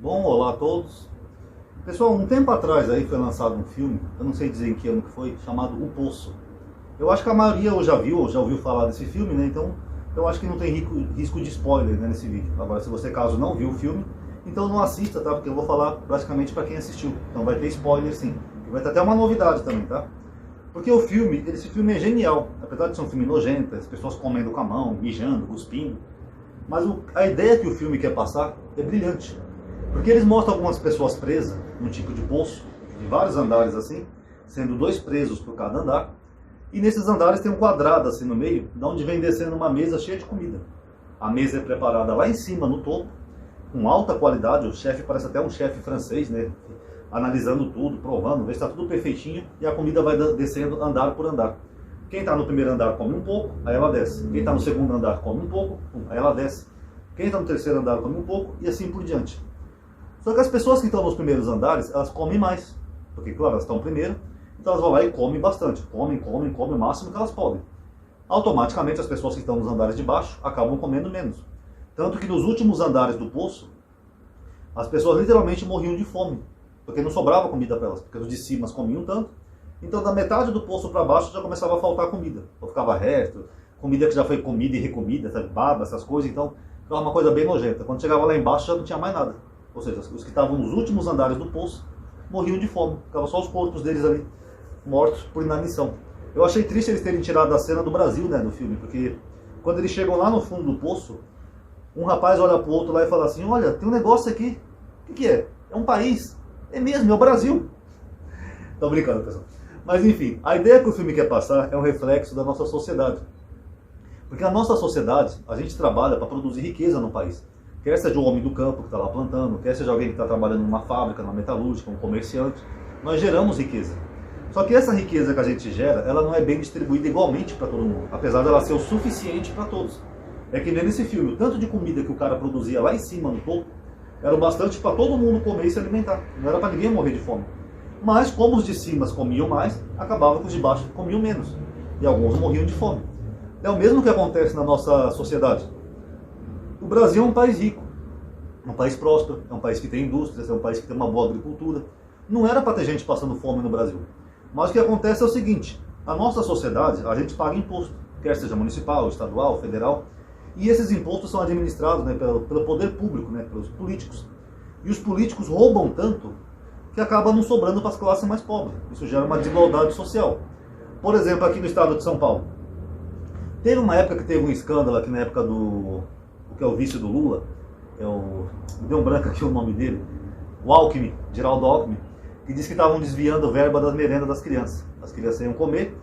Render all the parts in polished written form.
Bom, olá a todos. Pessoal, um tempo atrás aí foi lançado um filme, eu não sei dizer em que ano que foi, chamado O Poço. Eu acho que a maioria ou já ouviu falar desse filme, né? Então, eu acho que não tem risco de spoiler, né, nesse vídeo. Agora, se você caso não viu o filme, então não assista, tá? Porque eu vou falar praticamente para quem assistiu. Então vai ter spoiler sim. E vai ter até uma novidade também, tá? Porque esse filme é genial. Apesar de ser um filme nojento, as pessoas comendo com a mão, mijando, cuspindo. Mas a ideia que o filme quer passar é brilhante. Porque eles mostram algumas pessoas presas num tipo de poço, de vários andares assim, sendo 2 presos por cada andar. E nesses andares tem um quadrado assim no meio, de onde vem descendo uma mesa cheia de comida. A mesa é preparada lá em cima, no topo, com alta qualidade. O chefe parece até um chefe francês, né? Analisando tudo, provando, vê se está tudo perfeitinho. E a comida vai descendo andar por andar. Quem está no primeiro andar come um pouco, aí ela desce. Quem está no segundo andar come um pouco, aí ela desce. Quem está no terceiro andar come um pouco, e assim por diante. Só que as pessoas que estão nos primeiros andares, elas comem mais. Porque, claro, elas estão primeiro, então elas vão lá e comem bastante. Comem o máximo que elas podem. Automaticamente, as pessoas que estão nos andares de baixo acabam comendo menos. Tanto que nos últimos andares do poço, as pessoas literalmente morriam de fome. Porque não sobrava comida para elas. Porque os de cima comiam tanto. Então, da metade do poço para baixo já começava a faltar comida. Ou ficava resto, comida que já foi comida e recomida, sabe? Baba, essas coisas. Então, ficava uma coisa bem nojenta. Quando chegava lá embaixo já não tinha mais nada. Ou seja, os que estavam nos últimos andares do poço morriam de fome. Ficavam só os corpos deles ali, mortos por inanição. Eu achei triste eles terem tirado a cena do Brasil, né, no filme, porque quando eles chegam lá no fundo do poço, um rapaz olha pro outro lá e fala assim: olha, tem um negócio aqui. O que é? É um país. É mesmo, é o Brasil. Tô brincando, pessoal. Mas enfim, a ideia que o filme quer passar é um reflexo da nossa sociedade. Porque a nossa sociedade, a gente trabalha para produzir riqueza no país. Quer seja o homem do campo que está lá plantando, quer seja alguém que está trabalhando numa fábrica, numa metalúrgica, um comerciante, nós geramos riqueza. Só que essa riqueza que a gente gera, ela não é bem distribuída igualmente para todo mundo, apesar dela ser o suficiente para todos. É que nem nesse filme, o tanto de comida que o cara produzia lá em cima, no topo, era o bastante para todo mundo comer e se alimentar. Não era para ninguém morrer de fome. Mas como os de cima comiam mais, acabava que os de baixo comiam menos. E alguns morriam de fome. É o mesmo que acontece na nossa sociedade. O Brasil é um país rico, é um país próspero, é um país que tem indústrias, é um país que tem uma boa agricultura. Não era para ter gente passando fome no Brasil. Mas o que acontece é o seguinte: a nossa sociedade, a gente paga imposto, quer seja municipal, estadual, federal, e esses impostos são administrados, né, pelo poder público, né, pelos políticos. E os políticos roubam tanto que acaba não sobrando para as classes mais pobres. Isso gera uma desigualdade social. Por exemplo, aqui no estado de São Paulo, teve uma época que teve um escândalo aqui na época do que é o vice do Lula, me deu um branco aqui o nome dele, o Alckmin, Geraldo Alckmin, que disse que estavam desviando verba das merendas das crianças. As crianças iam comer,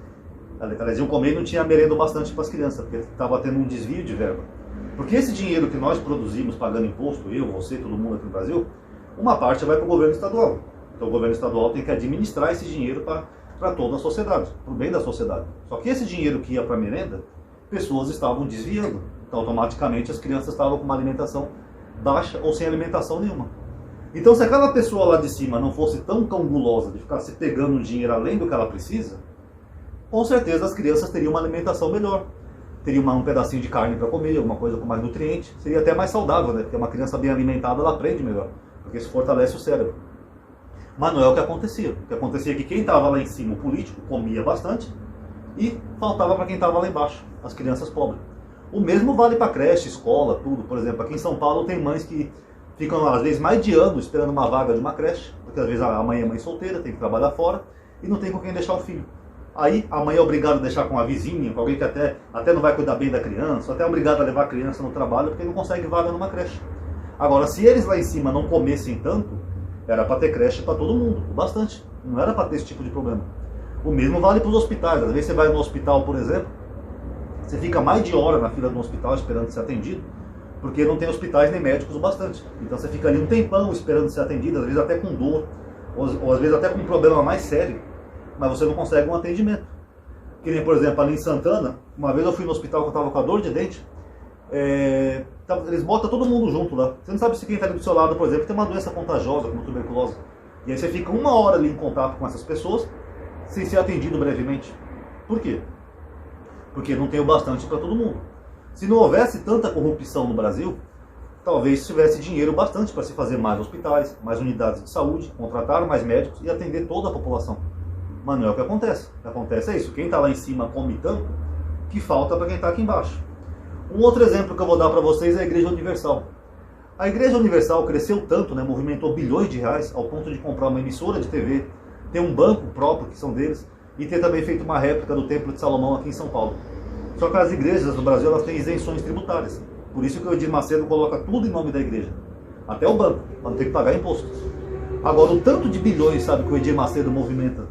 elas iam comer e não tinha merenda bastante para as crianças, porque estava tendo um desvio de verba. Porque esse dinheiro que nós produzimos pagando imposto, eu, você, todo mundo aqui no Brasil, uma parte vai para o governo estadual. Então o governo estadual tem que administrar esse dinheiro para toda a sociedade, para o bem da sociedade. Só que esse dinheiro que ia para a merenda, pessoas estavam desviando. Então, automaticamente, as crianças estavam com uma alimentação baixa ou sem alimentação nenhuma. Então, se aquela pessoa lá de cima não fosse tão gulosa de ficar se pegando dinheiro além do que ela precisa, com certeza as crianças teriam uma alimentação melhor. Teriam um pedacinho de carne para comer, alguma coisa com mais nutriente. Seria até mais saudável, né? Porque uma criança bem alimentada, ela aprende melhor. Porque isso fortalece o cérebro. Mas não é o que acontecia. O que acontecia é que quem estava lá em cima, o político, comia bastante e faltava para quem estava lá embaixo, as crianças pobres. O mesmo vale para creche, escola, tudo. Por exemplo, aqui em São Paulo tem mães que ficam às vezes mais de ano esperando uma vaga de uma creche, porque às vezes a mãe é mãe solteira, tem que trabalhar fora e não tem com quem deixar o filho. Aí a mãe é obrigada a deixar com a vizinha, com alguém que até não vai cuidar bem da criança, até é obrigada a levar a criança no trabalho porque não consegue vaga numa creche. Agora, se eles lá em cima não comessem tanto, era para ter creche para todo mundo, bastante. Não era para ter esse tipo de problema. O mesmo vale para os hospitais. Às vezes você vai no hospital, por exemplo, você fica mais de hora na fila do hospital esperando ser atendido, porque não tem hospitais nem médicos o bastante. Então você fica ali um tempão esperando ser atendido, às vezes até com dor, ou às vezes até com um problema mais sério, mas você não consegue um atendimento. Que nem, por exemplo, ali em Santana, uma vez eu fui no hospital que eu estava com a dor de dente, eles botam todo mundo junto lá. Você não sabe se quem está ali do seu lado, por exemplo, tem uma doença contagiosa, como tuberculose. E aí você fica 1 hora ali em contato com essas pessoas, sem ser atendido brevemente. Por quê? Porque não tem o bastante para todo mundo. Se não houvesse tanta corrupção no Brasil, talvez tivesse dinheiro bastante para se fazer mais hospitais, mais unidades de saúde, contratar mais médicos e atender toda a população. Mas não é o que acontece. O que acontece é isso, quem está lá em cima come tanto que falta para quem está aqui embaixo. Um outro exemplo que eu vou dar para vocês é a Igreja Universal. A Igreja Universal cresceu tanto, né, movimentou bilhões de reais, ao ponto de comprar uma emissora de TV, ter um banco próprio, que são deles, e ter também feito uma réplica do Templo de Salomão aqui em São Paulo. Só que as igrejas do Brasil, elas têm isenções tributárias. Por isso que o Edir Macedo coloca tudo em nome da igreja. Até o banco, para não ter que pagar imposto. Agora, o tanto de bilhões, sabe, que o Edir Macedo movimenta,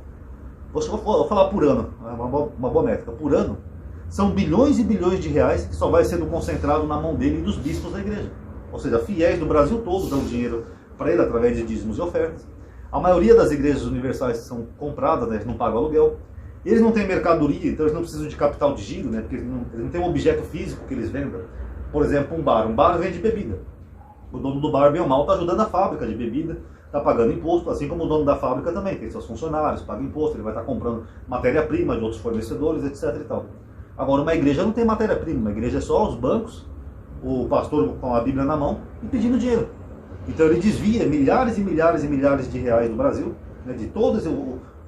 vou falar por ano, é uma boa métrica, por ano, são bilhões e bilhões de reais que só vai sendo concentrado na mão dele e dos bispos da igreja. Ou seja, fiéis do Brasil todo dão dinheiro para ele através de dízimos e ofertas. A maioria das igrejas universais são compradas, né, eles não pagam aluguel. Eles não têm mercadoria, então eles não precisam de capital de giro, né, porque eles não têm um objeto físico que eles vendam. Por exemplo, um bar vende bebida. O dono do bar, bem ou mal, está ajudando a fábrica de bebida, está pagando imposto, assim como o dono da fábrica também, tem seus funcionários, paga imposto, ele vai estar comprando matéria-prima de outros fornecedores, etc. e tal. Agora, uma igreja não tem matéria-prima, uma igreja é só os bancos, o pastor com a Bíblia na mão e pedindo dinheiro. Então ele desvia milhares e milhares e milhares de reais do Brasil, né, de todo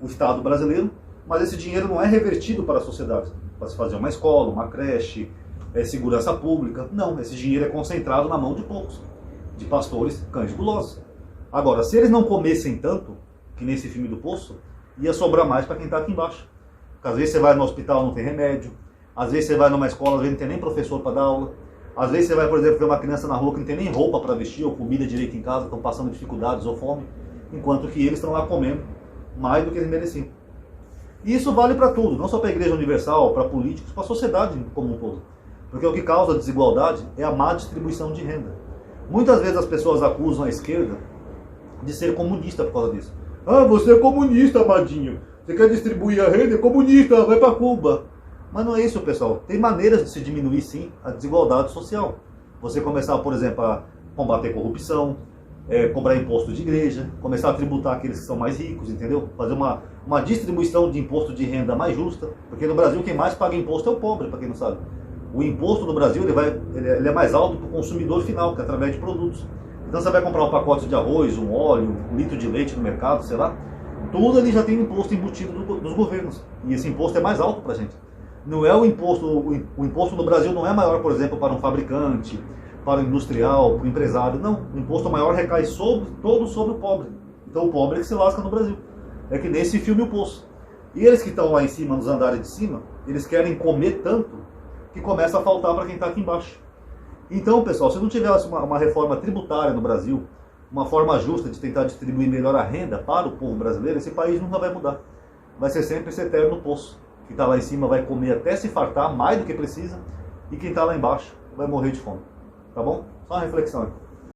o Estado brasileiro, mas esse dinheiro não é revertido para a sociedade, para se fazer uma escola, uma creche, segurança pública. Não, esse dinheiro é concentrado na mão de poucos, de pastores cães gulosos. Agora, se eles não comessem tanto, que nesse filme do Poço, ia sobrar mais para quem está aqui embaixo. Porque às vezes você vai no hospital não tem remédio, às vezes você vai numa escola às vezes não tem nem professor para dar aula, às vezes você vai, por exemplo, ver uma criança na rua que não tem nem roupa para vestir ou comida direito em casa, estão passando dificuldades ou fome, enquanto que eles estão lá comendo mais do que eles mereciam. E isso vale para tudo, não só para a Igreja Universal, para políticos, para a sociedade como um todo. Porque o que causa desigualdade é a má distribuição de renda. Muitas vezes as pessoas acusam a esquerda de ser comunista por causa disso. Ah, você é comunista, amadinho. Você quer distribuir a renda? É comunista, vai para Cuba. Mas não é isso, pessoal. Tem maneiras de se diminuir, sim, a desigualdade social. Você começar, por exemplo, a combater corrupção, cobrar imposto de igreja, começar a tributar aqueles que são mais ricos, entendeu? Fazer uma distribuição de imposto de renda mais justa. Porque no Brasil quem mais paga imposto é o pobre, para quem não sabe. O imposto no Brasil ele é mais alto para o consumidor final, que é através de produtos. Então você vai comprar um pacote de arroz, um óleo, um litro de leite no mercado, sei lá, tudo ali já tem imposto embutido dos governos. E esse imposto é mais alto para a gente. Não é o imposto no Brasil não é maior, por exemplo, para um fabricante, para o industrial, para o empresário. Não, o imposto maior recai todo sobre o pobre. Então o pobre é que se lasca no Brasil. É que nesse filme O Poço. E eles que estão lá em cima, nos andares de cima, eles querem comer tanto que começa a faltar para quem está aqui embaixo. Então, pessoal, se não tivesse uma reforma tributária no Brasil, uma forma justa de tentar distribuir melhor a renda para o povo brasileiro, esse país nunca vai mudar. Vai ser sempre esse eterno poço. Quem está lá em cima vai comer até se fartar, mais do que precisa, e quem está lá embaixo vai morrer de fome. Tá bom? Só uma reflexão aqui.